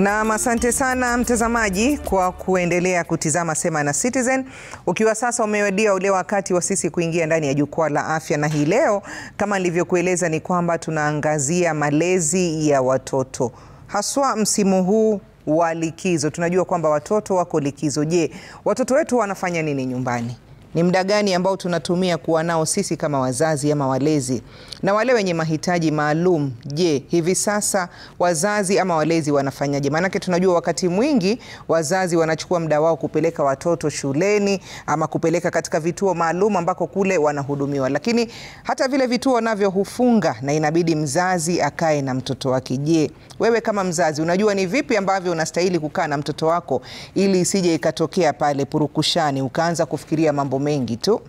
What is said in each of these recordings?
Na asante sana mtazamaji kwa kuendelea kutizama Sema na Citizen. Ukiwa sasa umewadia ule wakati wa sisi kuingia ndani ya jukwaa la afya, na hii leo kama nilivyokueleza ni kwamba tunaangazia malezi ya watoto. Haswa msimu huu wa likizo. Tunajua kwamba watoto wako likizo. Je, watoto wetu wanafanya nini nyumbani? Ni muda gani ambao tunatumia kuwa nao sisi kama wazazi ama walezi? Na wale wenye mahitaji maalum, je, hivi sasa wazazi ama walezi wanafanyaje? Maanake tunajua wakati mwingi wazazi wanachukua muda wao kupeleka watoto shuleni ama kupeleka katika vituo maalum ambako kule wanahudumiwa. Lakini hata vile vituo navyo hufunga na inabidi mzazi akae na mtoto wake. Je, wewe kama mzazi unajua ni vipi ambavyo unastahili kukaa na mtoto wako ili isije ikatokea pale purukushani ukaanza kufikiria mambo mengi tu?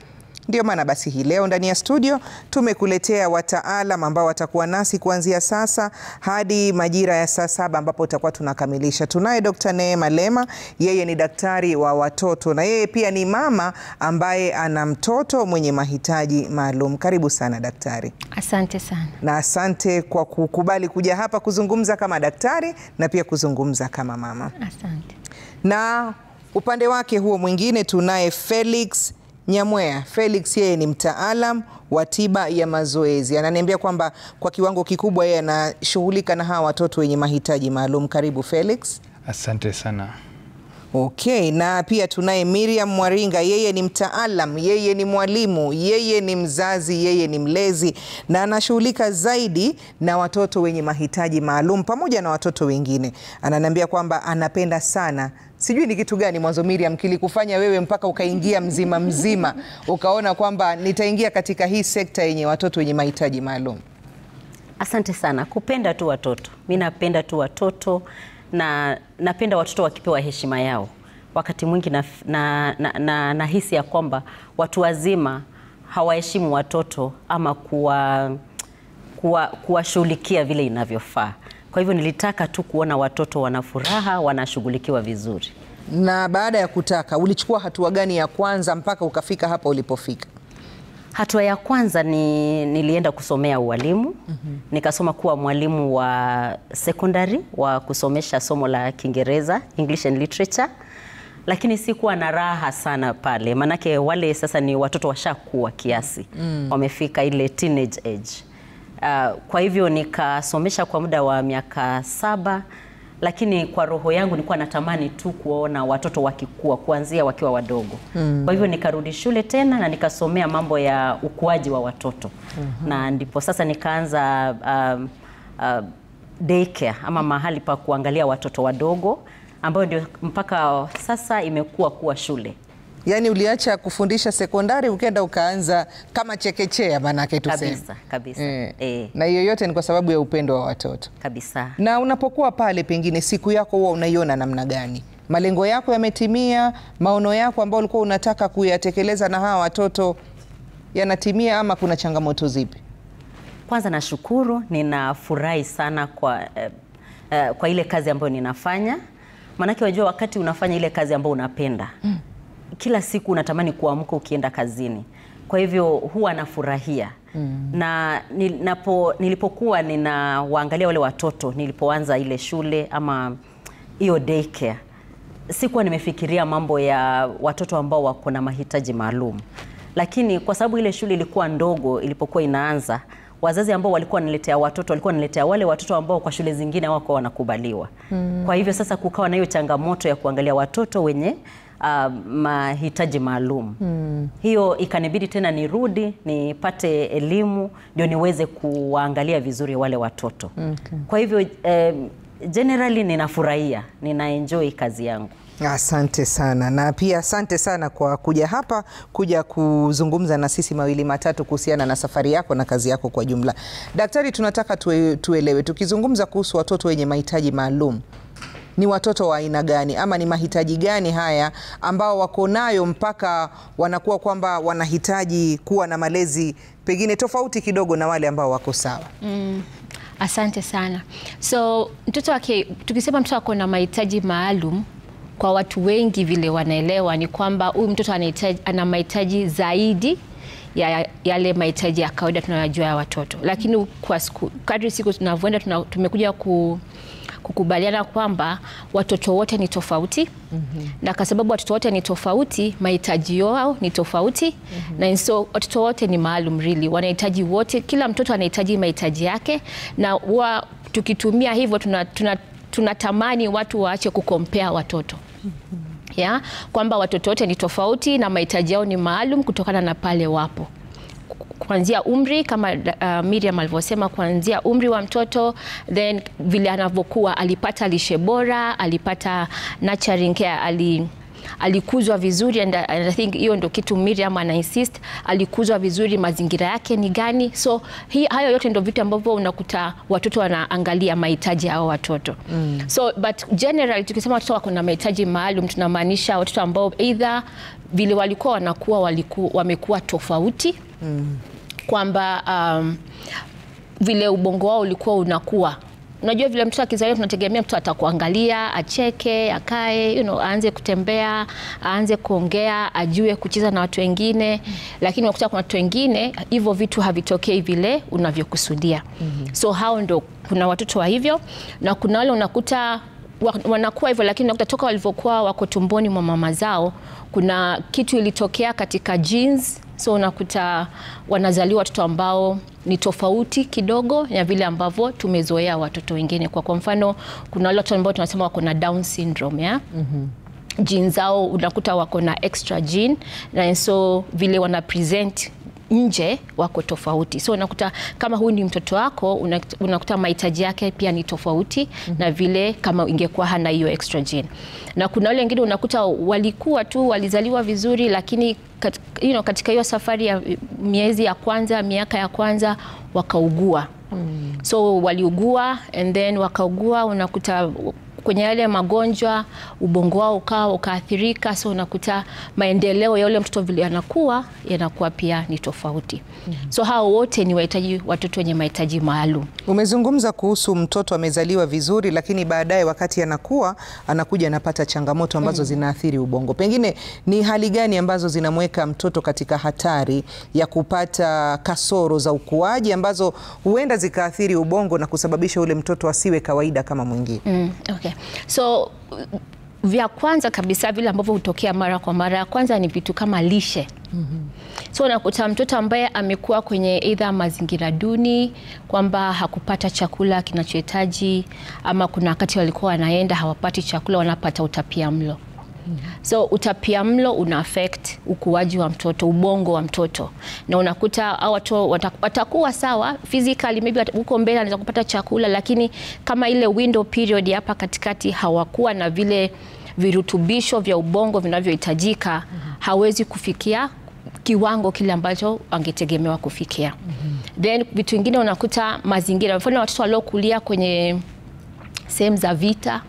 Ndio maana basi hii leo ndani ya studio tumekuletea wataalam ambao watakuwa nasi kuanzia sasa hadi majira ya saa 7 ambapo tutakuwa tunakamilisha. Tunaye Dr. Neema Lema, yeye ni daktari wa watoto na yeye pia ni mama ambaye ana mtoto mwenye mahitaji maalum. Karibu sana daktari. Asante sana. Na asante kwa kukubali kuja hapa kuzungumza kama daktari na pia kuzungumza kama mama. Asante. Na upande wake huo mwingine tunaye Felix Nyamwea. Felix yeye ni mtaalam wa tiba ya mazoezi. Ananiambia kwamba kwa kiwango kikubwa yeye anashughulika na hawa watoto wenye mahitaji maalum. Karibu Felix. Asante sana. Okay, na pia tunaye Miriam Mwaringa. Yeye ni mtaalam, yeye ni mwalimu, yeye ni mzazi, yeye ni mlezi na anashughulika zaidi na watoto wenye mahitaji maalum pamoja na watoto wengine. Ananiambia kwamba anapenda sana, sijui ni kitu gani mwanzo Miriam kilikufanya wewe mpaka ukaingia mzima ukaona kwamba nitaingia katika hii sekta yenye watoto wenye mahitaji maalum? Asante sana. Kupenda tu watoto. Mimi napenda tu watoto na napenda watoto wakipewa heshima yao. Wakati mwingi nahisi ya kwamba watu wazima hawaheshimu watoto ama kuwashughulikia vile inavyofaa. Kwa hivyo nilitaka tu kuona watoto wana furaha, wanashughulikiwa vizuri. Na baada ya kutaka, ulichukua hatua gani ya kwanza mpaka ukafika hapa ulipofika? Hatua ya kwanza nilienda kusomea ualimu. Nikasoma kuwa mwalimu wa secondary wa kusomesha somo la Kiingereza, English and Literature. Lakini sikuwa na raha sana pale. Manake wale sasa ni watoto washakuwa kiasi. Wamefika ile teenage age. Kwa hivyo nikasomesha kwa muda wa miaka 7, lakini kwa roho yangu nilikuwa natamani tu kuona watoto wakikua kuanzia wakiwa wadogo. Kwa hivyo nikarudi shule tena na nikasomea mambo ya ukuaji wa watoto. Na ndipo sasa nikaanza daycare ama mahali pa kuangalia watoto wadogo, ambayo ndio mpaka sasa imekuwa kuwa shule. Yaani uliacha kufundisha sekondari ukaenda ukaanza kama chekechea manake tuseme. Kabisa. Na hiyo yote ni kwa sababu ya upendo wa watoto. Kabisa. Na unapokuwa pale pengine siku yako huwa unaiona namna gani? Malengo yako yametimia? Maono yako ambayo ulikuwa unataka kuyatekeleza na hawa watoto yanatimia ama kuna changamoto zipi? Kwanza nashukuru, ninafurahi sana kwa ile kazi ambayo ninafanya. Manake wajua wakati unafanya ile kazi ambayo unapenda, kila siku unatamani kuamka ukienda kazini. Kwa hivyo huwa nafurahia. Na nilipokuwa ninawaangalia wale watoto, nilipoanza ile shule ama hiyo daycare, sikuwa nimefikiria mambo ya watoto ambao wako na mahitaji maalum. Lakini kwa sababu ile shule ilikuwa ndogo ilipokuwa inaanza, wazazi ambao walikuwa wanaletea watoto walikuwa wanaletea wale watoto ambao kwa shule zingine hawako wanakubaliwa. Kwa hivyo sasa kukawa na hiyo changamoto ya kuangalia watoto wenye mahitaji maalum. Hiyo ikanibidi tena nirudi nipate elimu ndio niweze kuwaangalia vizuri wale watoto. Kwa hivyo generally ninafurahia, ninaenjoy kazi yangu. Asante sana. Na pia asante sana kwa kuja hapa, kuja kuzungumza na sisi mawili matatu kuhusiana na safari yako na kazi yako kwa jumla. Daktari, tunataka tuelewe, tukizungumza kuhusu watoto wenye mahitaji maalum, ni watoto wa aina gani ama ni mahitaji gani haya ambao wako nayo mpaka wanakuwa kwamba wanahitaji kuwa na malezi pengine tofauti kidogo na wale ambao wako sawa? Asante sana. So tukisema mtoto wako na mahitaji maalum, kwa watu wengi vile wanaelewa ni kwamba huyu mtoto ana mahitaji zaidi ya yale mahitaji ya kawaida tunayojua ya watoto. Lakini kadri siku tunavyoenda tumekuja kukubaliana kwamba watoto wote ni tofauti. Na kwa sababu watoto wote ni tofauti, mahitaji yao ni tofauti. Na so watoto wote ni maalum really. Wanahitaji wote, kila mtoto anahitaji mahitaji yake, na tukitumia hivyo tunatamani watu waache kukompea watoto. Yeah, kwamba watoto wote ni tofauti na mahitaji yao ni maalum kutokana na pale wapo. Kuanzia umri kama Miriam alivyosema, kuanzia umri wa mtoto, then vile anavyokuwa, alipata lishe bora, alipata nurturing care, alikuzwa vizuri, and I think hiyo ndio kitu Miriam ana insist, alikuzwa vizuri, mazingira yake ni gani. So hayo yote ndio vitu ambavyo unakuta watoto wanaangalia mahitaji ya hao watoto. So but generally tukisema watoto wako na mahitaji maalum, tunamaanisha watoto ambao either vile walikuwa wanakuwa wamekuwa tofauti, kwamba vile ubongo wao ulikuwa unakuwa. Unajua vile mtoto akizaliwa tunategemea mtoto atakuangalia, acheke, akae, aanze kutembea, aanze kuongea, ajue kucheza na watu wengine. Lakini unakuta kuna watu wengine hivyo vitu havitokei vile unavyokusudia. So hao ndo kuna watoto wa hivyo, na kuna wale unakuta wanakuwa hivyo, lakini unakuta toka walivyokuwa wako tumboni mwa mama zao kuna kitu ilitokea katika genes. So unakuta wanazaliwa watoto ambao ni tofauti kidogo na vile ambavyo tumezoea watoto wengine. Kwa mfano, kuna wale watoto ambao tunasema wako na Down syndrome, ya? Gene zao unakuta wako na extra gene, na so vile wana present nje wako tofauti. So unakuta kama huyu ni mtoto wako, unakuta mahitaji yake pia ni tofauti na vile kama ingekuwa hana hiyo extra gene. Na kuna wale wengine unakuta walikuwa tu walizaliwa vizuri, lakini katika hiyo safari ya miezi ya kwanza, miaka ya kwanza wakaugua. So waliugua and then wakaugua, unakuta kwenye yale magonjwa ubongo wao ukaathirika. So unakuta maendeleo ya yule mtoto vile yanakuwa pia ni tofauti. So hao wote ni watoto wenye mahitaji maalum. Umezungumza kuhusu mtoto amezaliwa vizuri, lakini baadaye wakati anakuja anapata changamoto ambazo zinaathiri ubongo. Pengine ni hali gani ambazo zinamweka mtoto katika hatari ya kupata kasoro za ukuaji ambazo huenda zikaathiri ubongo na kusababisha ule mtoto asiwe kawaida kama mwingine? Okay. So vya kwanza kabisa vile ambavyo hutokea mara kwa mara, kwanza ni vitu kama lishe. So unakuta mtoto ambaye amekuwa kwenye either mazingira duni, kwamba hakupata chakula kinachohitaji, ama kuna wakati walikuwa wanaenda hawapati chakula, wanapata utapiamlo. So utapiamlo una affect ukuaji wa mtoto, ubongo wa mtoto. Na unakuta hao watu watakuwa sawa physically, maybe huko mbele anaweza kupata chakula, lakini kama ile window period hapa katikati hawakuwa na vile virutubisho vya ubongo vinavyohitajika, hawezi kufikia kiwango kile ambacho angetegemewa kufikia. Then vitu vingine unakuta mazingira, mfano watoto waliokulia kwenye sehemu za vita,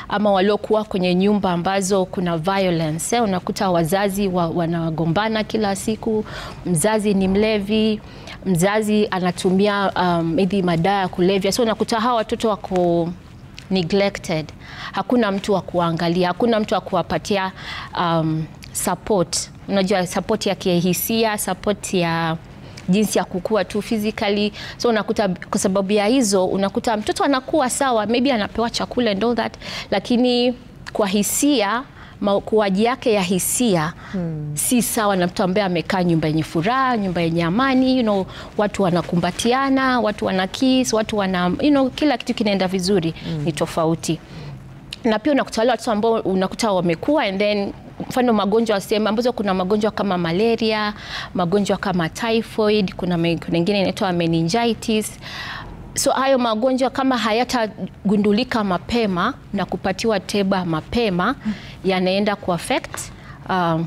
ama waliokuwa kwenye nyumba ambazo kuna violence. Unakuta wazazi wanagombana kila siku, mzazi ni mlevi, mzazi anatumia maybe madawa ya kulevya. So unakuta hawa watoto wako neglected. Hakuna mtu wa kuangalia, hakuna mtu wa kuwapatia support. Unajua support ya kihisia, support ya jinsi ya kukua tu physically. So unakuta kwa sababu ya hizo unakuta mtoto anakuwa sawa, maybe anapewa chakula and all that, lakini kwa hisia, makuaji yake ya hisia si sawa na mtu ambaye amekaa nyumba yenye furaha, nyumba yenye amani, watu wanakumbatiana, watu wana kiss, watu wana kila kitu kinaenda vizuri. Ni tofauti. Na pia unakuta wale watu ambao unakuta wamekuwa and then mfano magonjwa sema ambazo kuna magonjwa kama malaria, magonjwa kama typhoid, kuna mengine inaitwa meningitis. So hayo magonjwa kama hayatagundulika mapema na kupatiwa tiba mapema, yanaenda kuaffect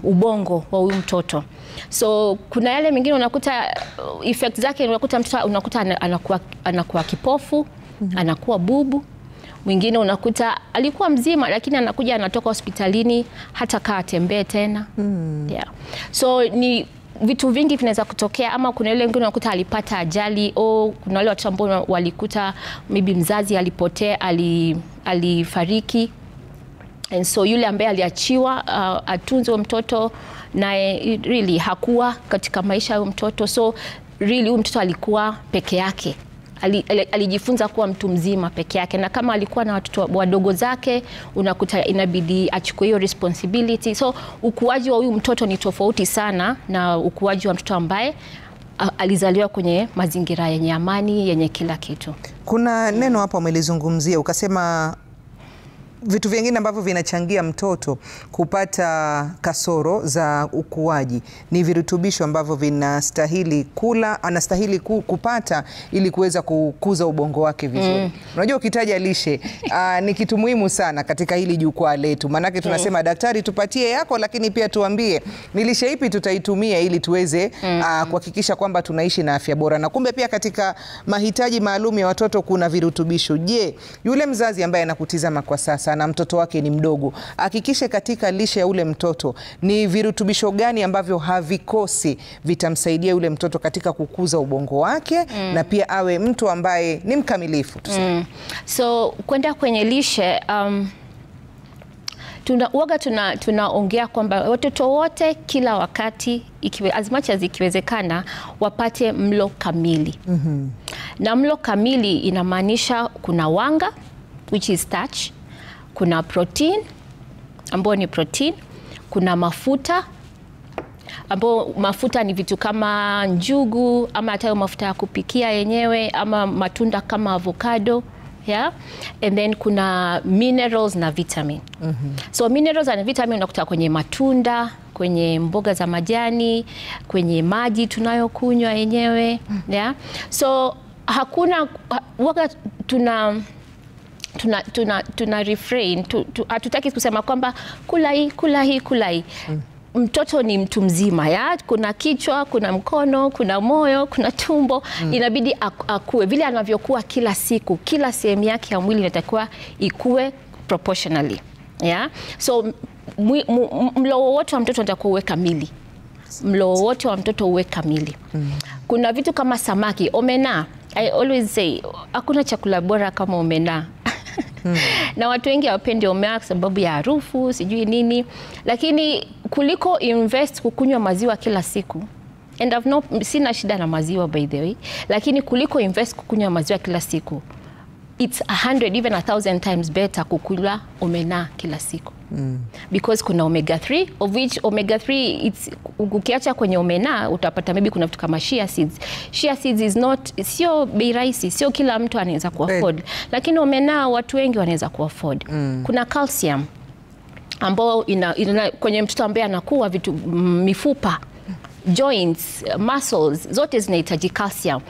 ubongo wa huyu mtoto. So kuna yale mengine unakuta effect zake, unakuta mtoto anakuwa kipofu, anakuwa bubu. Mwingine unakuta alikuwa mzima lakini anakuja anatoka hospitalini hata kaa tembee tena. Yeah. So ni vitu vingi vinaweza kutokea, ama kuna yule mwingine unakuta alipata ajali, kuna wale watu ambao walikuta maybe mzazi alipotea, alifariki. And so yule ambaye aliachiwa atunze mtoto na really hakuwa katika maisha ya mtoto. So really huyu mtoto alikuwa peke yake. alijifunza kuwa mtu mzima peke yake, na kama alikuwa na watoto wadogo zake unakuta inabidi achukue hiyo responsibility. So ukuaji wa huyu mtoto ni tofauti sana na ukuaji wa mtoto ambaye alizaliwa kwenye mazingira yenye amani, yenye kila kitu. Kuna neno hapo umelizungumzia ukasema vitu vingine ambavyo vinachangia mtoto kupata kasoro za ukuaji ni virutubisho ambavyo anastahili kupata ili kuweza kukuza ubongo wake vizuri. Unajua ukitaja lishe ni kitu muhimu sana katika hili jukwaa letu. Manake tunasema daktari tupatie yako, lakini pia tuambie ni lishe ipi tutaitumia ili tuweze kuhakikisha kwamba tunaishi na afya bora. Na kumbe pia katika mahitaji maalum ya watoto kuna virutubisho. Je, yule mzazi ambaye anakutizama kwa sasa na mtoto wake ni mdogo, hakikishe katika lishe ya ule mtoto ni virutubisho gani ambavyo havikosi vitamsaidia yule mtoto katika kukuza ubongo wake na pia awe mtu ambaye ni mkamilifu. So kwenda kwenye lishe, tunaongea kwamba watoto wote kila wakati as much as ikiwezekana wapate mlo kamili. Na mlo kamili inamaanisha kuna wanga which is starch, kuna protein ambayo ni protein, kuna mafuta ambapo mafuta ni vitu kama njugu ama hata mafuta ya kupikia yenyewe ama matunda kama avocado, yeah? And then kuna minerals na vitamin. So minerals na vitamin unakuta kwenye matunda, kwenye mboga za majani, kwenye maji tunayokunywa yenyewe, yeah? So hakuna wakati tuna refrain, hatutaki kusema kwamba kula hii. Mtoto ni mtu mzima, ya kuna kichwa, kuna mkono, kuna moyo, kuna tumbo. Inabidi akue vile anavyokuwa kila siku. Kila sehemu yake ya mwili inatakiwa ikue proportionally, ya so mlo wote wa mtoto unatakiwa uwe kamili. Mlo wote wa mtoto uwe kamili. Kuna vitu kama samaki, omena. I always say hakuna chakula bora kama omena. Na watu wengi hawapendi omena kwa sababu ya harufu, sijui nini, lakini kuliko invest kukunywa maziwa kila siku. And sina shida na maziwa by the way, lakini kuliko invest kukunywa maziwa kila siku, it's 100 even 1000 times better kukula omena kila siku. Because kuna omega 3, of which omega 3 ukiacha kwenye omena utapata maybe kuna vitu kama shea seeds. Shea seeds is sio bei rahisi, sio kila mtu anaweza kuafford, lakini omena watu wengi wanaweza kuafford. Kuna calcium ambao kwenye mtoto ambaye anakuwa vitu mifupa, joints, muscles zote zinahitaji calcium.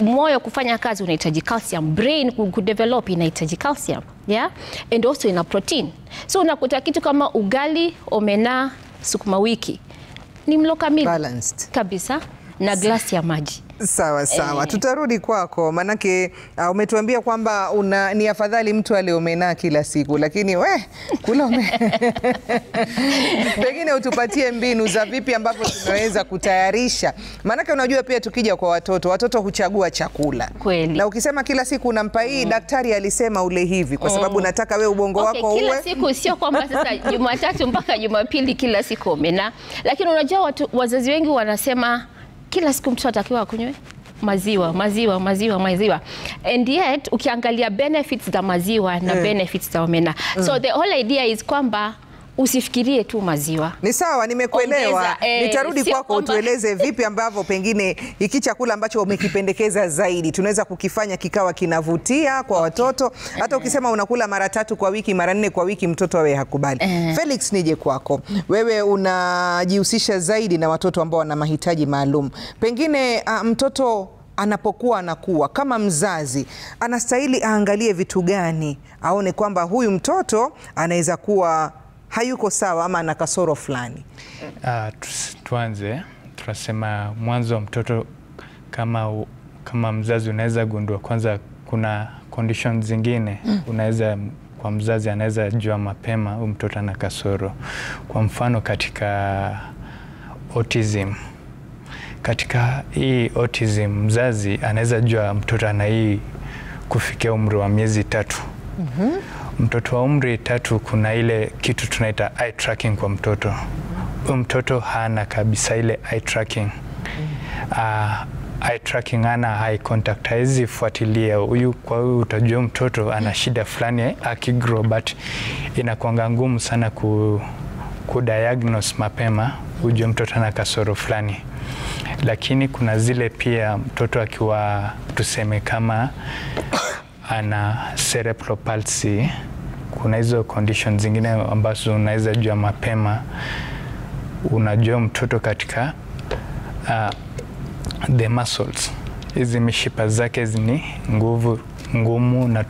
Moyo kufanya kazi unahitaji calcium, brain kudevelop inahitaji calcium, yeah? And also ina protein. So unakuta kitu kama ugali, omena, sukuma wiki ni mlo kamili, balanced kabisa, na glasi ya maji. Sawa. Tutarudi kwako, manake umetuambia kwamba ni afadhali mtu ale omena kila siku, lakini kula pengine utupatie mbinu za vipi ambavyo tunaweza kutayarisha, manake unajua pia tukija kwa watoto huchagua chakula. Kweli. Na ukisema kila siku unampa hii, daktari alisema ule hivi kwa sababu nataka we ubongo wako uwe kila siku, sio kwamba sasa Jumatatu mpaka Jumapili kila siku omena, lakini unajua wazazi wengi wanasema kila siku mtu atakiwa akunywe maziwa. And yet ukiangalia benefits za maziwa na benefits za omena. So the whole idea is kwamba usifikirie tu maziwa. Ni sawa, nimekuelewa. Nitarudi kwako utueleze vipi ambavyo pengine hiki chakula ambacho umekipendekeza zaidi tunaweza kukifanya kikawa kinavutia kwa watoto. Hata ukisema unakula mara 3 kwa wiki, mara 4 kwa wiki, mtoto awe hakubali. Felix, nije kwako. Wewe unajihusisha zaidi na watoto ambao wana mahitaji maalum. Pengine mtoto anapokuwa anakuwa, kama mzazi anastahili aangalie vitu gani aone kwamba huyu mtoto anaweza kuwa hayuko sawa ama ana kasoro fulani? Tuanze, tunasema mwanzo wa mtoto kama mzazi unaweza gundua kwanza kuna conditions zingine. Unaweza kwa mzazi anaweza jua mapema huyu mtoto ana kasoro. Kwa mfano katika autism. Katika hii autism mzazi anaweza jua mtoto ana hii kufikia umri wa miezi 3. Mtoto wa umri 3 kuna ile kitu tunaita eye tracking kwa mtoto. Mtoto hana kabisa ile eye tracking. eye tracking, ana eye contact, haizi fuatilia huyu kwa huyu, utajua mtoto ana shida fulani akigrow, but inakuanga ngumu sana ku diagnose mapema ujue mtoto ana kasoro fulani. Lakini kuna zile pia mtoto akiwa tuseme kama ana cerebral palsy, kuna hizo conditions zingine ambazo unaweza jua mapema. Unajua mtoto katika the muscles, hizi mishipa zake ni ngumu, na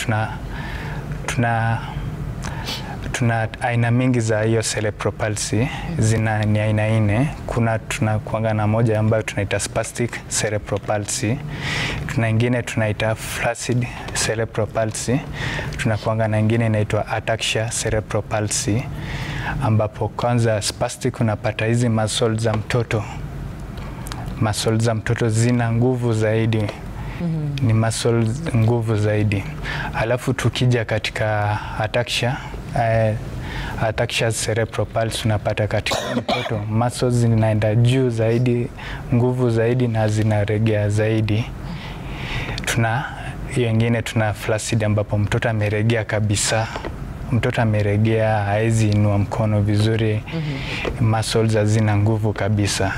tuna aina mingi za hiyo cerebral palsy, ni aina 4. Tuna kuanga na moja ambayo tunaita spastic cerebral palsy, tuna ingine tunaita flaccid cerebral palsy, tuna kuanga na ingine inaitwa ataxia cerebral palsy, ambapo kwanza spastic unapata hizi muscles za mtoto zina nguvu zaidi. Ni muscles nguvu zaidi. Alafu tukija katika ataxia cerebral palsy unapata katika mtoto muscles zinaenda juu zaidi, nguvu zaidi, na zinaregea zaidi. Tuna hiyo ingine tuna flaccid, ambapo mtoto ameregea kabisa. Mtoto ameregea, haezi inua mkono vizuri. Muscles hazina nguvu kabisa.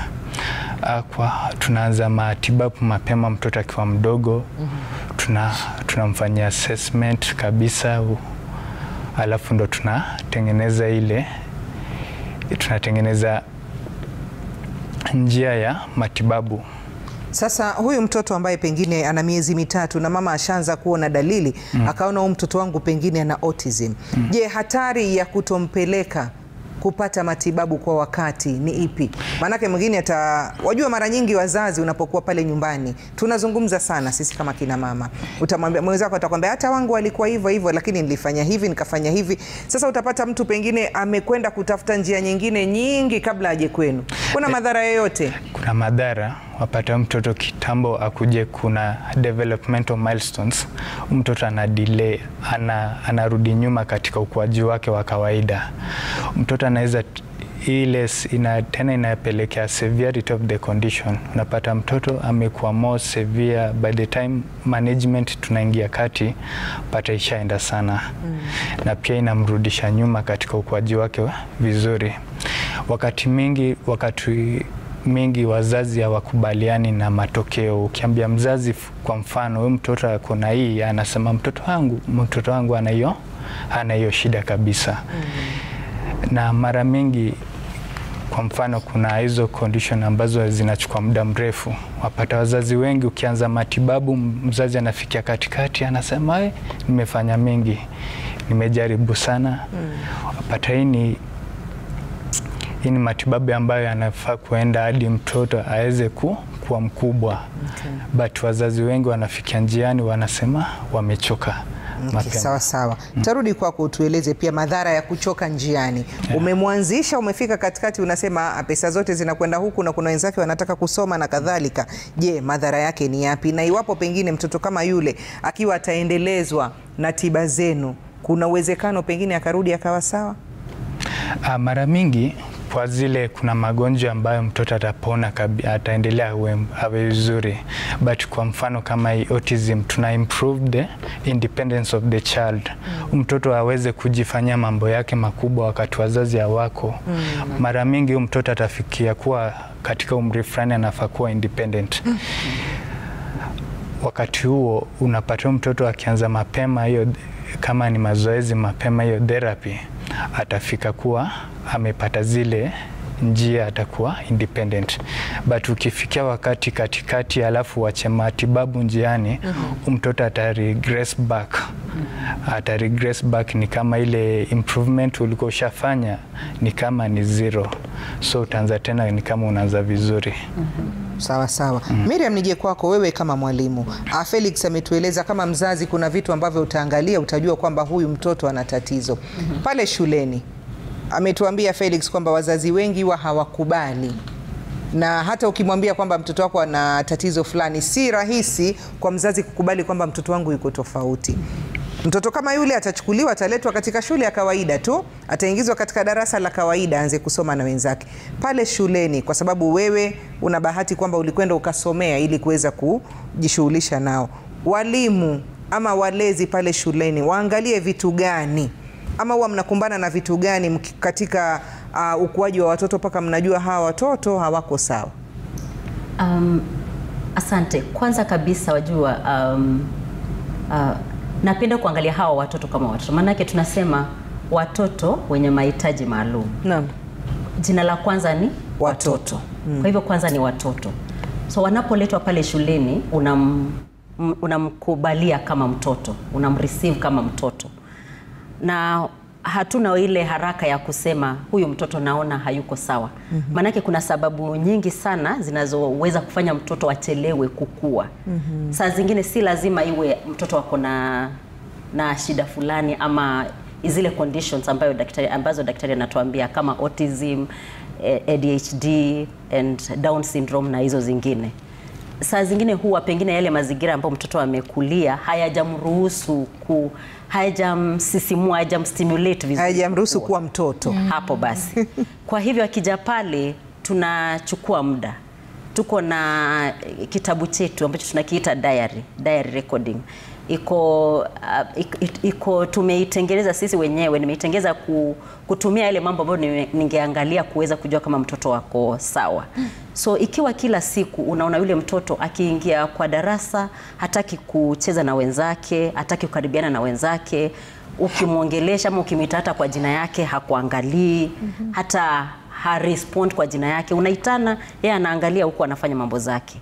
Tunaanza matibabu mapema mtoto akiwa mdogo. Tunamfanyia assessment kabisa, alafu ndo tunatengeneza njia ya matibabu. Sasa huyu mtoto ambaye pengine ana miezi mitatu na mama ashaanza kuona dalili, akaona huyu mtoto wangu pengine ana autism. Je, hatari ya kutompeleka kupata matibabu kwa wakati ni ipi? Maanake mwingine wajua, mara nyingi wazazi unapokuwa pale nyumbani tunazungumza sana sisi kama kina mama. Utamwambia mwenzako, atakwambia hata wangu alikuwa hivyo hivyo, lakini nilifanya hivi nikafanya hivi. Sasa utapata mtu pengine amekwenda kutafuta njia nyingine nyingi kabla aje kwenu. Kuna madhara yoyote? Kuna madhara. Wapata mtoto kitambo akuje, kuna developmental milestones, mtoto ana delay, anarudi nyuma katika ukuaji wake wa kawaida. Mtoto anaweza tena inapelekea severity of the condition. Unapata mtoto amekuwa more severe, by the time management tunaingia kati, pata ishaenda sana. Na pia inamrudisha nyuma katika ukuaji wake vizuri. Wakati mingi wazazi hawakubaliani na matokeo. Ukiambia mzazi kwa mfano, huyu mtoto ako na hii, anasema mtoto wangu ana hiyo shida kabisa. Na mara mingi kwa mfano kuna hizo condition ambazo zinachukua muda mrefu. Wapata wazazi wengi, ukianza matibabu mzazi anafikia katikati, anasema nimefanya mengi, nimejaribu sana. Wapata hii ni matibabu ambayo yanafaa kuenda hadi mtoto aweze kuwa mkubwa. But wazazi wengi wanafikia njiani, wanasema wamechoka. Sawa sawa. Tarudi kwako utueleze pia madhara ya kuchoka njiani. Umemwanzisha, umefika katikati, unasema pesa zote zinakwenda huku na kuna wenzake wanataka kusoma na kadhalika. Je, madhara yake ni yapi? Na iwapo pengine mtoto kama yule akiwa ataendelezwa na tiba zenu, kuna uwezekano pengine akarudi akawa sawa? Mara mingi kwa zile kuna magonjwa ambayo mtoto atapona, ataendelea awe vizuri. But kwa mfano kama autism, tuna improve the independence of the child. Mtoto aweze kujifanyia mambo yake makubwa wakati wazazi hawako. Mara mingi mtoto atafikia kuwa katika umri fulani anafaa kuwa independent. Wakati huo unapata mtoto akianza mapema hiyo, kama ni mazoezi mapema, hiyo therapy, atafika kuwa amepata zile njia, atakuwa independent. But ukifikia wakati katikati alafu wache matibabu njiani, mtoto ataregress back. Ni kama ile improvement ulikuwa ushafanya ni kama ni zero. So utaanza tena ni kama unaanza vizuri. Sawa sawa. Miriam, nije kwako wewe kama mwalimu. Felix ametueleza kama mzazi kuna vitu ambavyo utaangalia, utajua kwamba huyu mtoto ana tatizo. Pale shuleni ametuambia Felix kwamba wazazi wengi hawakubali, na hata ukimwambia kwamba mtoto wako ana tatizo fulani, si rahisi kwa mzazi kukubali kwamba mtoto wangu yuko tofauti. Mtoto kama yule atachukuliwa, ataletwa katika shule ya kawaida tu, ataingizwa katika darasa la kawaida, aanze kusoma na wenzake pale shuleni, kwa sababu wewe una bahati kwamba ulikwenda ukasomea ili kuweza kujishughulisha nao. Walimu ama walezi pale shuleni waangalie vitu gani, ama huwa mnakumbana na vitu gani katika ukuaji wa watoto mpaka mnajua hawa watoto hawako sawa? Asante. Kwanza kabisa wajua, napenda kuangalia hawa watoto kama watoto. Maanake tunasema watoto wenye mahitaji maalum. Naam. Jina la kwanza ni watoto. Kwa hivyo kwanza ni watoto. So wanapoletwa pale shuleni unamkubalia kama mtoto, unamreceive kama mtoto. Na hatuna ile haraka ya kusema huyu mtoto naona hayuko sawa. Maanake kuna sababu nyingi sana zinazoweza kufanya mtoto achelewe kukua. Saa zingine si lazima iwe mtoto wako na shida fulani ama zile conditions ambazo daktari anatuambia kama autism, ADHD and Down syndrome na hizo zingine. Saa zingine huwa pengine yale mazingira ambayo mtoto amekulia hayajamruhusu hayajamsisimua, hayajamstimulate vizuri, hayajamruhusu kuwa mtoto. Hapo basi. Kwa hivyo akija pale tunachukua muda. Tuko na kitabu chetu ambacho tunakiita diary recording. Iko tumeitengeneza sisi wenyewe, nimeitengeneza kutumia yale mambo ambayo ningeangalia kuweza kujua kama mtoto wako sawa. So ikiwa kila siku unaona yule mtoto akiingia kwa darasa hataki kucheza na wenzake, hataki kukaribiana na wenzake, ukimwongelesha ama ukimwita hata kwa jina yake hakuangalii, hata respond kwa jina yake, unaitana yeye anaangalia huko anafanya mambo zake.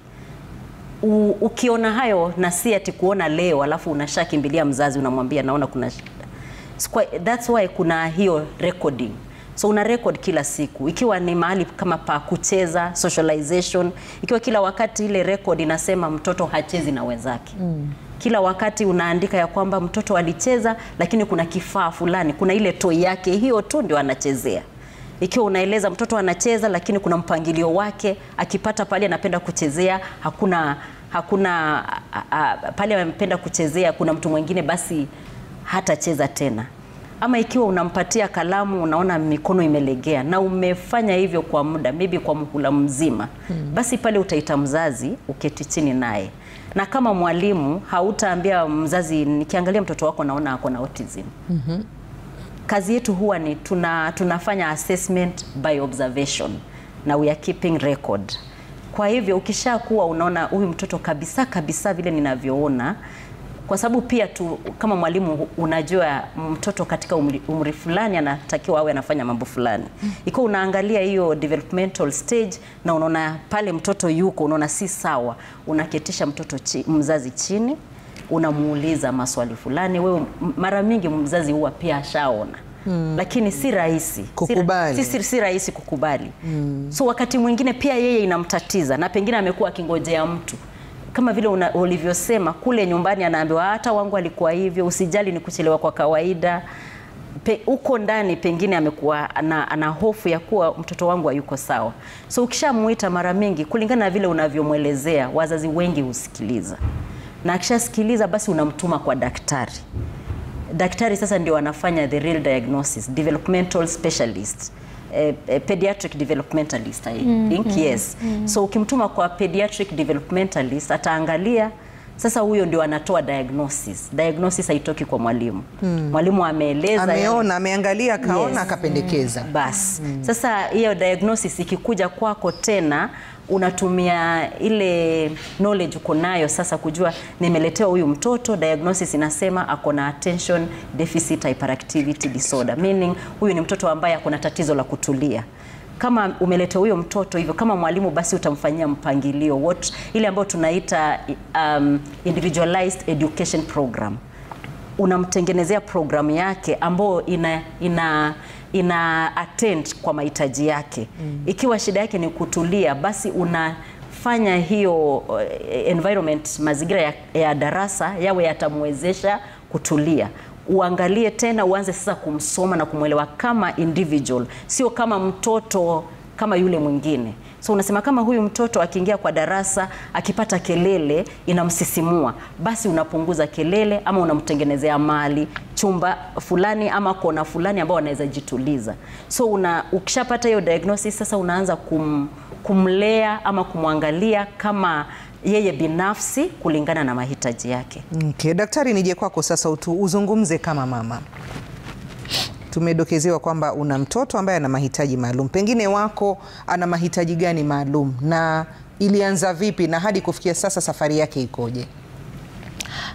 Ukiona hayo, na si ati kuona leo alafu unashakimbilia mzazi unamwambia naona kuna shida. That's why kuna hiyo recording. So una record kila siku. Ikiwa ni mahali kama pa kucheza, socialization, ikiwa kila wakati ile record inasema mtoto hachezi na wenzake. Kila wakati unaandika ya kwamba mtoto alicheza lakini kuna kifaa fulani, kuna ile toy yake, hiyo tu ndio anachezea. Ikiwa unaeleza mtoto anacheza lakini kuna mpangilio wake, akipata pale anapenda kuchezea, hakuna pale anapenda kuchezea kuna mtu mwingine, basi hatacheza tena. Ama ikiwa unampatia kalamu unaona mikono imelegea na umefanya hivyo kwa muda, maybe kwa muhula mzima, basi pale utaita mzazi uketi chini naye. Na kama mwalimu hautaambia mzazi nikiangalia mtoto wako naona ako na autism. Kazi yetu huwa ni tunafanya assessment by observation na we are keeping record. Kwa hivyo ukishakuwa unaona huyu mtoto kabisa vile ninavyoona, kwa sababu pia kama mwalimu unajua mtoto katika umri fulani anatakiwa awe anafanya mambo fulani. Iko unaangalia hiyo developmental stage na unaona pale mtoto yuko, unaona si sawa, unaketisha mzazi chini, unamuuliza maswali fulani. Wewe mara mingi mzazi huwa pia ashaona. Lakini si rahisi kukubali. Si rahisi kukubali. So wakati mwingine pia yeye inamtatiza na pengine amekuwa akingojea mtu. Kama vile ulivyosema kule nyumbani anaambiwa hata wangu alikuwa hivyo, usijali ni kuchelewa kwa kawaida. Uko ndani pengine amekuwa ana hofu ya kuwa mtoto wangu hayuko sawa. So ukishamuita mara mingi kulingana na vile unavyomwelezea, wazazi wengi husikiliza. Na akishasikiliza basi unamtuma kwa daktari. Daktari sasa ndio anafanya the real diagnosis, developmental specialist, pediatric developmentalist I think, yes. So ukimtuma kwa pediatric developmentalist ataangalia, sasa huyo ndio anatoa diagnosis. Diagnosis haitoki kwa mwalimu. Mwalimu ameeleza, ameona, ameangalia, kaona, akapendekeza. Bas. Sasa hiyo diagnosis ikikuja kwako tena unatumia ile knowledge uko nayo sasa kujua nimeletewa huyu mtoto, diagnosis inasema ako na attention deficit hyperactivity disorder, meaning huyu ni mtoto ambaye ako na tatizo la kutulia. Kama umeletewa huyo mtoto hivyo, kama mwalimu basi utamfanyia mpangilio ile ambayo tunaita individualized education program. Unamtengenezea programu yake ambayo ina attend kwa mahitaji yake. Ikiwa shida yake ni kutulia, basi unafanya hiyo environment, mazingira ya darasa yawe yatamwezesha kutulia. Uangalie tena, uanze sasa kumsoma na kumwelewa kama individual, sio kama mtoto kama yule mwingine. So unasema kama huyu mtoto akiingia kwa darasa akipata kelele inamsisimua, basi unapunguza kelele ama unamtengenezea mali chumba fulani ama kona fulani ambao anaweza jituliza. So ukishapata hiyo diagnosis, sasa unaanza kumlea ama kumwangalia kama yeye binafsi kulingana na mahitaji yake. Okay, daktari, nije kwako sasa uzungumze kama mama. Tumedokezewa kwamba una mtoto ambaye ana mahitaji maalum. Pengine wako ana mahitaji gani maalum na ilianza vipi na hadi kufikia sasa safari yake ikoje?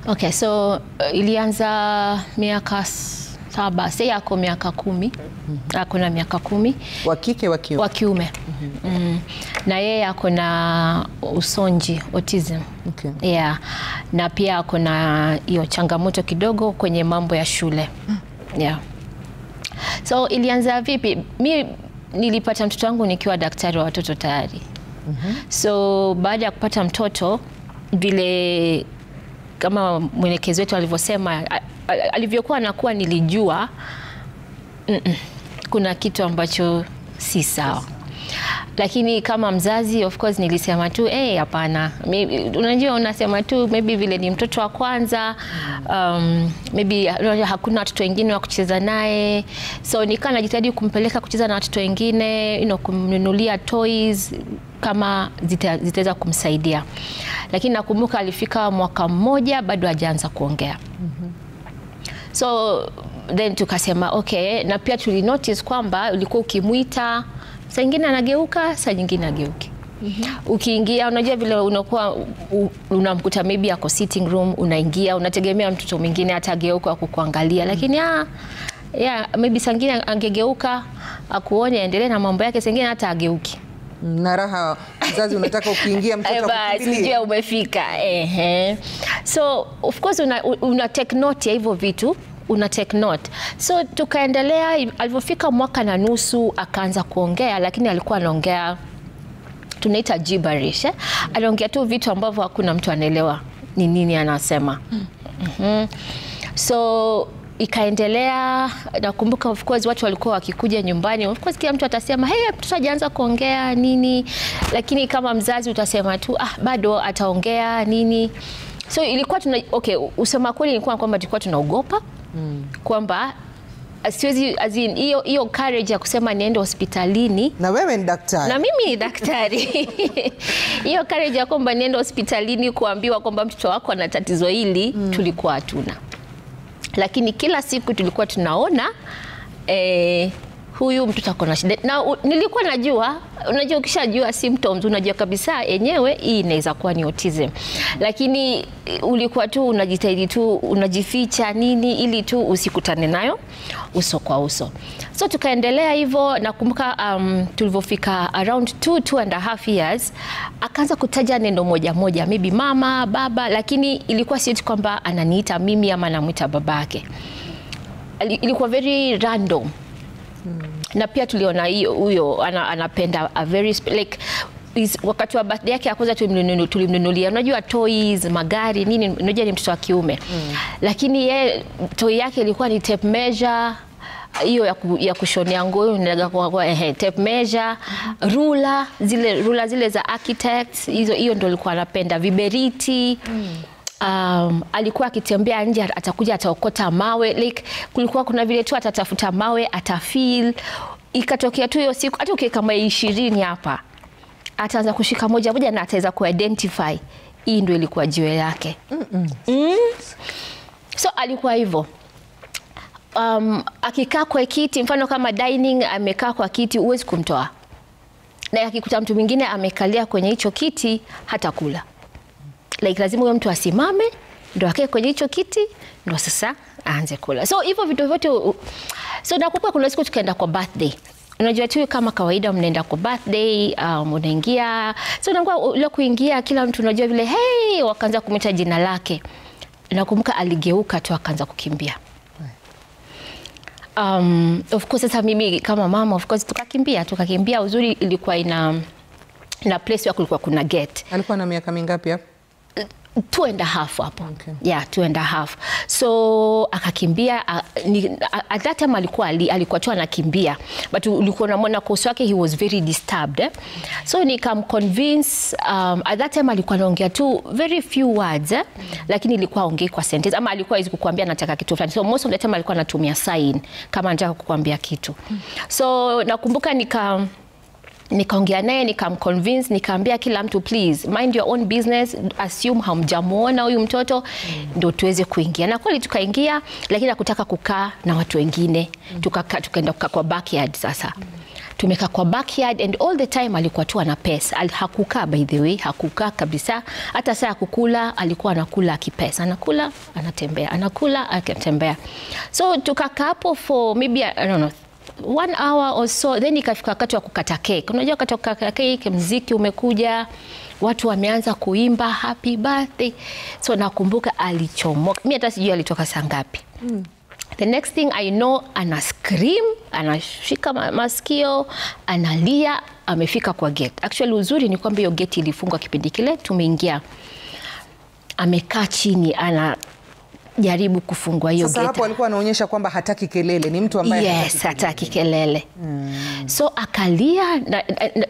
Okay, so ilianza miaka 7, sasa yako miaka 10. Akona miaka 10. Wa kike wa kiume? Wa kiume. Na yeye akona usonji, autism. Okay. Yeah. Na pia akona hiyo changamoto kidogo kwenye mambo ya shule. Yeah. So ilianza vipi? Mimi nilipata mtoto wangu nikiwa daktari wa watoto tayari. So baada ya kupata mtoto, vile kama mwelekezi wetu alivyosema, alivyokuwa anakuwa, nilijua kuna kitu ambacho si sawa. Lakini kama mzazi, of course, nilisema tu hapana. Unajua, unasema tu maybe vile ni mtoto wa kwanza, maybe hakuna watoto wengine wa kucheza naye, so nikaa najitahidi kumpeleka kucheza na watoto wengine, kumnunulia toys kama zitaweza kumsaidia. Lakini nakumbuka alifika mwaka 1 bado hajaanza kuongea. So then tukasema okay, na pia tulinotice kwamba ulikuwa ukimuita saa nyingine anageuka, saa nyingine ageuki. Ukiingia, unajua vile unakuwa unamkuta maybe ako sitting room, unaingia unategemea mtoto mwingine atageuka kukuangalia, lakini maybe saa nyingine angegeuka akuone aendelee na mambo yake, saa nyingine hata ageuki. Na raha mzazi unataka ukiingia mtoto akukimbilie umefika. So of course una take note ya hivyo vitu, una take note. So tukaendelea, alipofika 1.5 mwaka akaanza kuongea, lakini alikuwa anaongea tunaita gibberish. Aliongea tu vitu ambavyo hakuna mtu anaelewa ni nini anasema. So ikaendelea. Nakumbuka of course watu walikuwa wakikuja nyumbani, of course kila mtu atasema mtoto hajaanza kuongea nini, lakini kama mzazi utasema tu bado ataongea nini. So ilikuwa okay, usema kweli ilikuwa kwamba tulikuwa tunaogopa kwamba siwezi hiyo courage ya kusema niende hospitalini. Na wewe ni daktari. Na mimi ni daktari. Hiyo courage ya kwamba niende hospitalini kuambiwa kwamba mtoto wako ana tatizo hili, tulikuwa hatuna. Lakini kila siku tulikuwa tunaona huyu mtoto ako na shida. Na nilikuwa najua, unajua ukishajua symptoms unajua kabisa yenyewe hii inaweza kuwa ni autism. Lakini ulikuwa tu unajitahidi tu unajificha nini ili tu usikutane nayo uso kwa uso. So tukaendelea hivyo. Nakumbuka tulivyofika around 2.5 years akaanza kutaja neno moja maybe mama, baba, lakini ilikuwa si kwamba ananiita mimi ama anamuita babake. Ilikuwa very random. Na pia tuliona huyo anapenda a very like wakati wa birthday yake ya kwanza tulimnunulia, unajua toys, magari nini, unajua ni mtoto wa kiume. Lakini yeye toy yake ilikuwa ni tape measure, hiyo ya kushonea nguo, unalega kwa tape measure, ruler zile za architects, hiyo ndio alikuwa anapenda, viberiti. Alikuwa akitembea nje atakuja ataokota mawe, like kulikuwa kuna vile tu atatafuta mawe atafeel. Ikatokea tu hiyo siku hata ukiweka kama 20 hapa ataanza kushika moja na ataweza kuidentify hii ndio ilikuwa jiwe yake. So alikuwa hivyo. Akikaa kwa kiti, mfano kama dining, amekaa kwa kiti, huwezi kumtoa. Na akikuta mtu mwingine amekalia kwenye hicho kiti hata kula. Like lazima huyo mtu asimame ndio akae kwenye hicho kiti ndio sasa aanze kula. So hivyo vitu vyote. So nakumbuka kuna siku tukaenda kwa birthday. Unajua tu kama kawaida mnaenda kwa birthday, unaingia. So nakumbuka ile kuingia kila mtu unajua vile wakaanza kumita jina lake. Nakumbuka aligeuka tu akaanza kukimbia. Of course sasa mimi kama mama of course tukakimbia. Uzuri ilikuwa ina place ya kulikuwa kuna gate. Alikuwa na miaka mingapi hapo? 2.5 hapo. Okay. Yeah, 2.5. So akakimbia at that time alikuwa tu anakimbia, but ulikuwa unamwona kosi wake, he was very disturbed. So nikamconvince, at that time alikuwa anaongea tu very few words, lakini ilikuwa ongea kwa sentence, ama alikuwa hizi kukuambia nataka kitu fulani. So most of the time alikuwa anatumia sign kama anataka kukuambia kitu. So nakumbuka nikaongea naye, nikamconvince, nikaambia kila mtu please mind your own business, assume hamjamuona huyu mtoto, ndio tuweze kuingia. Na kweli tukaingia, lakini hakutaka kukaa na watu wengine. Tukaenda kukaa kwa backyard sasa. Tumekaa kwa backyard and all the time alikuwa tu ana pesa. Hakukaa, by the way, hakukaa kabisa. Hata saa kukula alikuwa anakula akipesa. Anakula, anatembea. Anakula, akitembea. So tukakaa hapo for maybe I don't know 1 hour or so, then ikafika wakati wa kukata cake. Unajua wakati wa kukata cake, muziki umekuja, watu wameanza kuimba happy birthday. So nakumbuka alichomoka. Mimi hata sijui alitoka saa ngapi. The next thing I know, ana scream, anashika masikio, analia, amefika kwa gate. Actually uzuri ni kwamba hiyo gate ilifungwa kipindi kile tumeingia. Amekaa chini, jaribu kufungua hiyo gate. Sasa hapo alikuwa anaonyesha kwamba hataki kelele, ni mtu ambaye hataki kelele. So akalia,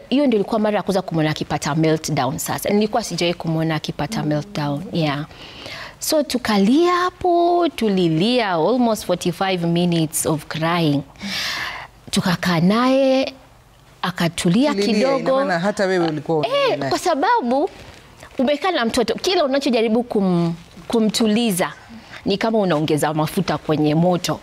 hiyo ndio ilikuwa mara ya kwanza kumwona akipata meltdown sasa. Nilikuwa sijawahi kumwona akipata meltdown. Yeah. So tukalia hapo, tulilia almost 45 minutes of crying. Tukakaa naye, akatulia kidogo. Maana hata wewe ulikuwa kwa sababu umekaa na mtoto, kila unachojaribu kumtuliza ni kama unaongeza mafuta kwenye moto.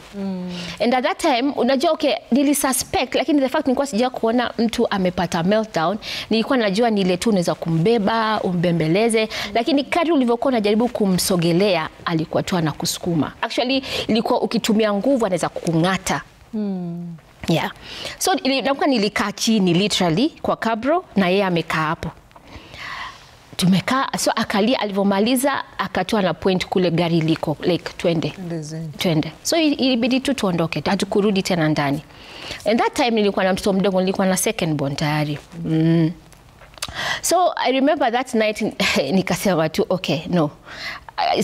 And at that time, unajua okay, nilisuspect, lakini the fact nilikuwa sija kuona mtu amepata meltdown, nilikuwa najua ni ile tu unaweza kumbeba, umbembeleze, lakini kadri ulivyokuwa unajaribu kumsogelea, alikuwa tu anakusukuma. Actually, ilikuwa ukitumia nguvu anaweza kukung'ata. Yeah. So nilikaa chini literally kwa kabro na yeye amekaa hapo. Tumekaa, so akalia, alivyomaliza akatoa na point kule gari liko like twende. So ilibidi tu tuondoke, hatukurudi tena ndani. And that time nilikuwa na mtoto mdogo, nilikuwa na second born tayari. So I remember that night nikasema tu okay, no.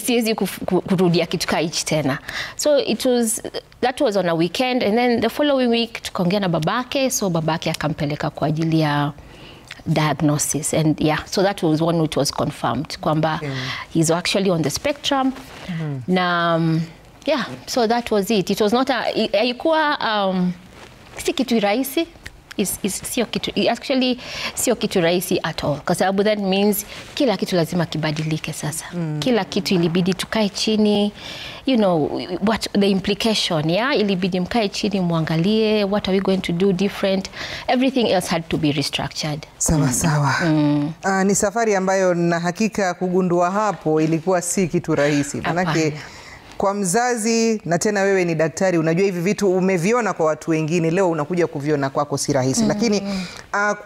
Siwezi kurudia kitu kama hichi tena. So that was on a weekend, and then the following week tukaongea na babake, so babake akampeleka kwa ajili ya diagnosis, and yeah, so that was one which was confirmed kwamba he's actually on the spectrum. Yeah, so that was it. It was not haikuwa si kitu rahisi. Actually sio kitu rahisi at all, kwa sababu that means kila kitu lazima kibadilike sasa. Kila kitu ilibidi tukae chini, you know what the implication, ilibidi mkae chini muangalie what are we going to do different, everything else had to be restructured. Sawa. Ni safari ambayo na hakika kugundua hapo ilikuwa si kitu rahisi. Manake kwa mzazi, na tena wewe ni daktari, unajua hivi vitu umeviona kwa watu wengine, leo unakuja kuviona kwako si rahisi. Lakini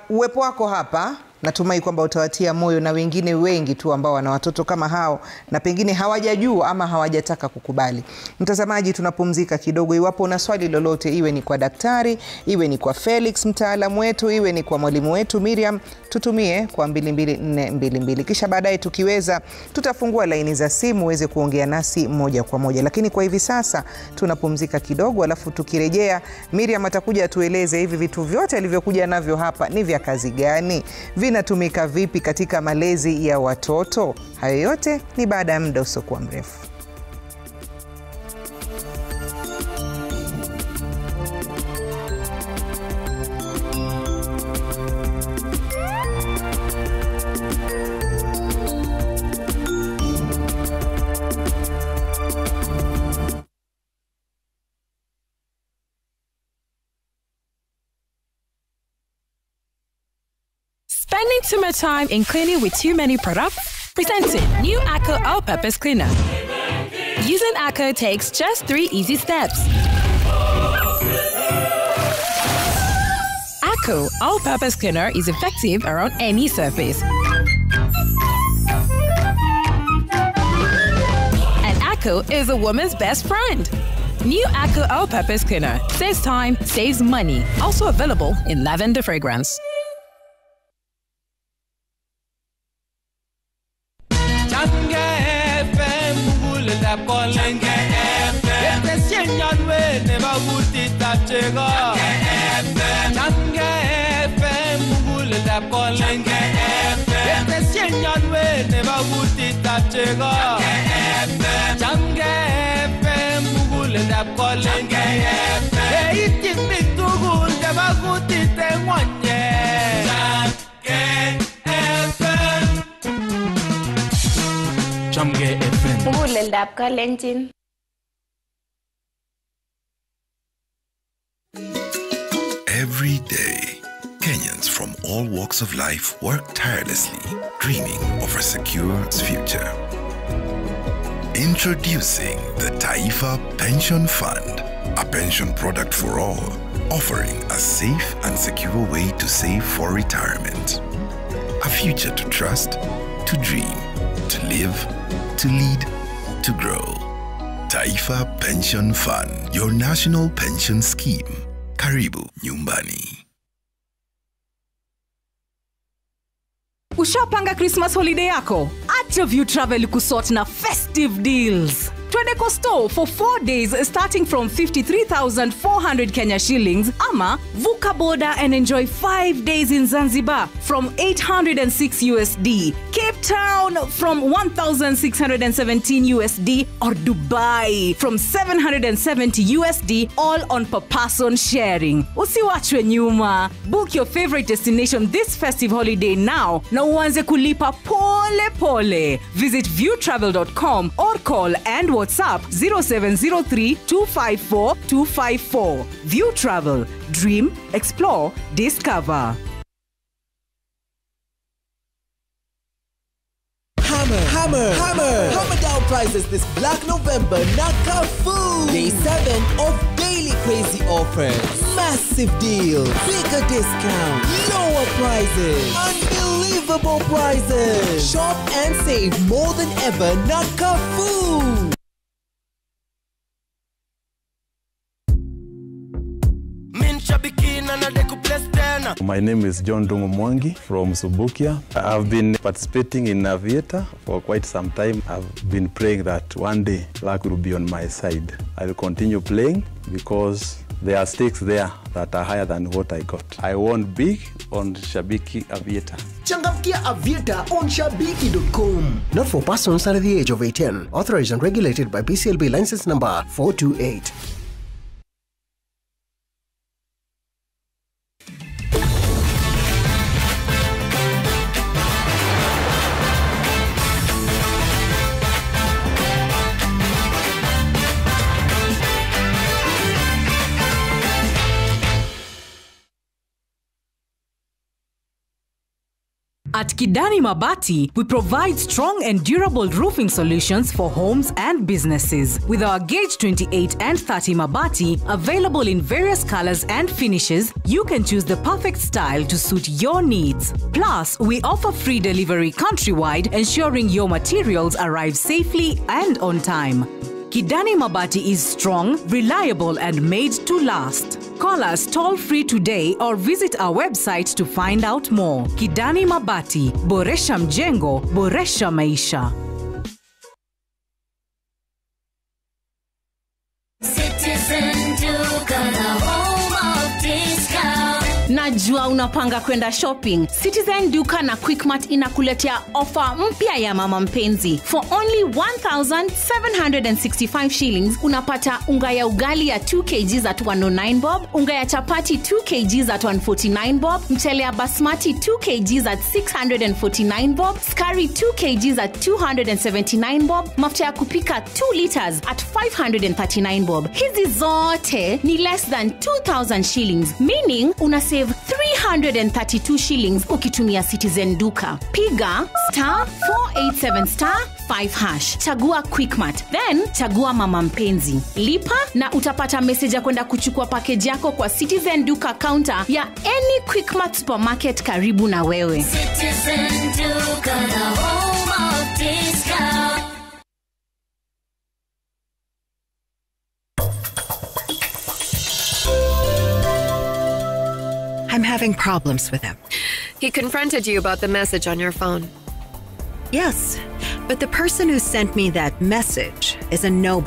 uwepo wako hapa, natumai kwamba utawatia moyo na wengine wengi tu ambao wana watoto kama hao na pengine hawajajua ama hawajataka kukubali. Mtazamaji, tunapumzika kidogo. Iwapo una swali lolote, iwe ni kwa daktari, iwe ni kwa Felix mtaalamu wetu, iwe ni kwa mwalimu wetu Miriam, tutumie kwa 22422. Kisha baadaye tukiweza tutafungua laini za simu uweze kuongea nasi moja kwa moja. Lakini kwa hivi sasa tunapumzika kidogo, alafu tukirejea Miriam atakuja tueleze hivi vitu vyote alivyokuja navyo hapa ni vya kazi gani, vinatumika vipi katika malezi ya watoto. Hayo yote ni baada ya muda usiokuwa mrefu. Spending too much time in cleaning with too many products? Presenting new ACO All-Purpose Cleaner. Using ACO takes just 3 easy steps. ACO All-Purpose Cleaner is effective around any surface. And ACO is a woman's best friend. New ACO All-Purpose Cleaner saves time, saves money. Also available in lavender fragrance. Changa mugulelap kolenge Etesienyanwe nebo kutitab chego Chamge FM mugulelap kolenge Etesienyanwe nebo kutitab chego Chamge FM mugulelap kolenge Eitin bik tugul nebo kutit engwanye Chamge FM mugulelap kalenjin. Every day, Kenyans from all walks of life work tirelessly, dreaming of a secure future. Introducing the Taifa Pension Fund, a pension product for all, offering a safe and secure way to save for retirement. A future to trust, to dream, to live, to lead, to grow. Taifa Pension Fund, your national pension scheme. Karibu nyumbani. Ushapanga Christmas holiday yako? Acha View Travel kusort na festive deals. Twende Costo for 4 days starting from 53,400 Kenya shillings ama vuka border and enjoy 5 days in Zanzibar from 806 USD, Cape Town from 1,617 USD or Dubai from 770 USD, all on per person sharing. Usiwachwe nyuma. Book your favorite destination this festive holiday now na uanze kulipa pole pole. Visit viewtravel.com or call and WhatsApp 0703 254 254. View Travel. Dream, explore, discover. Hammer down prices this Black November. Nakafu. Day 7 of daily crazy offers. Massive deals. Bigger discount. Lower prices. Unbelievable prices. Shop and save more than ever. Nakafu. My name is John Dungu Mwangi from Subukia. I've been participating in Aviator for quite some time. I've been praying that one day luck will be on my side. I'll continue playing because there are stakes there that are higher than what I got. I won big on Shabiki Aviator. Changamkia Aviator on Shabiki.com. Not for persons under the age of 18. Authorized and regulated by BCLB license number 428. At Kidani Mabati, we provide strong and durable roofing solutions for homes and businesses. With our gauge 28 and 30 Mabati, available in various colors and finishes, you can choose the perfect style to suit your needs. Plus, we offer free delivery countrywide, ensuring your materials arrive safely and on time. Kidani Mabati is strong, reliable, and made to last. Call us toll-free today or visit our website to find out more. Kidani Mabati, Boresha Mjengo, Boresha Maisha. Citizen Duka, the home of discount. Najua unapanga kwenda shopping. Citizen Duka na Quickmart inakuletea ofa mpya ya mama mpenzi. For only 1,765 shillings unapata unga ya ugali ya 2 kg at 109 bob, unga ya chapati 2 kg at 149 bob, mchele ya basmati 2 kg at 649 bob, skari 2 kg at 279 bob, mafuta ya kupika 2 liters at 539 bob. Hizi zote ni less than 2,000 shillings, meaning una save 332 shillings ukitumia Citizen Duka. Piga *487*5#. Chagua Quickmart, then chagua mama mpenzi. Lipa na utapata message ya kwenda kuchukua package yako kwa Citizen Duka counter ya any Quickmart supermarket karibu na wewe. Citizen Duka, the home of discount. I'm having problems with him. He confronted you about the message on your phone. Yes, But the person who sent me that message is a nobody.